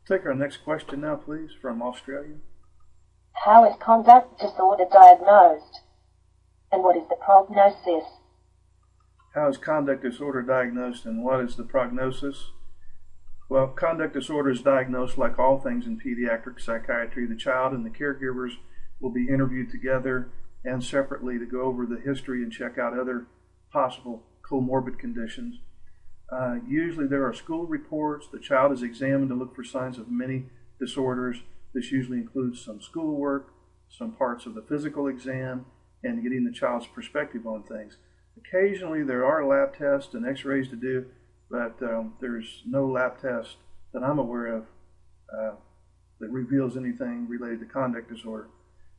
Take our next question now, please, from Australia. How is conduct disorder diagnosed? And what is the prognosis? How is conduct disorder diagnosed and what is the prognosis? Well, conduct disorder is diagnosed like all things in pediatric psychiatry. The child and the caregivers will be interviewed together and separately to go over the history and check out other possible comorbid conditions. Usually there are school reports. The child is examined to look for signs of many disorders. This usually includes some schoolwork, some parts of the physical exam, and getting the child's perspective on things. Occasionally there are lab tests and x-rays to do, but there's no lab test that I'm aware of that reveals anything related to conduct disorder.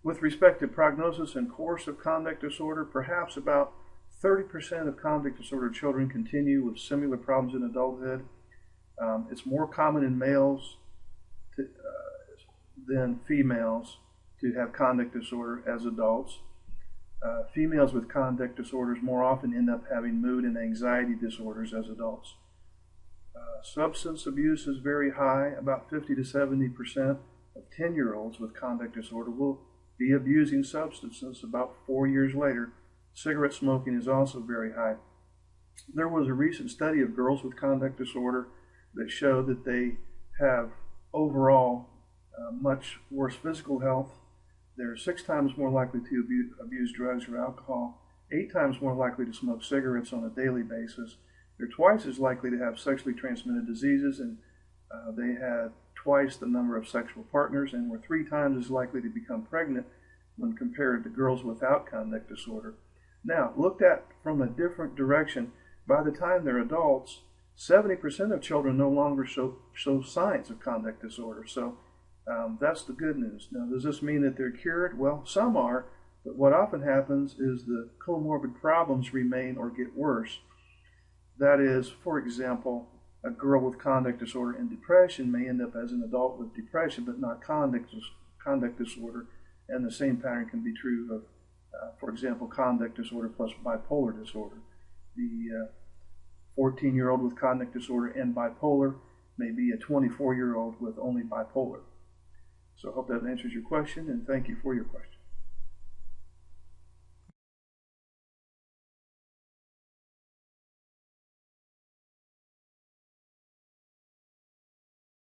With respect to prognosis and course of conduct disorder, perhaps about 30% of conduct disorder children continue with similar problems in adulthood. It's more common in males than females to have conduct disorder as adults. Females with conduct disorders more often end up having mood and anxiety disorders as adults. Substance abuse is very high. About 50 to 70% of 10-year-olds with conduct disorder will be abusing substances about 4 years later. Cigarette smoking is also very high. There was a recent study of girls with conduct disorder that showed that they have overall much worse physical health. They're 6 times more likely to abuse drugs or alcohol, 8 times more likely to smoke cigarettes on a daily basis. They're twice as likely to have sexually transmitted diseases, and they had twice the number of sexual partners and were 3 times as likely to become pregnant when compared to girls without conduct disorder. Now, looked at from a different direction, by the time they're adults, 70% of children no longer show signs of conduct disorder. So that's the good news. Now, does this mean that they're cured? Well, some are, but what often happens is the comorbid problems remain or get worse. That is, for example, a girl with conduct disorder and depression may end up as an adult with depression, but not conduct disorder, and the same pattern can be true of, for example, conduct disorder plus bipolar disorder. The 14-year-old with conduct disorder and bipolar may be a 24-year-old with only bipolar. So I hope that answers your question, and thank you for your question.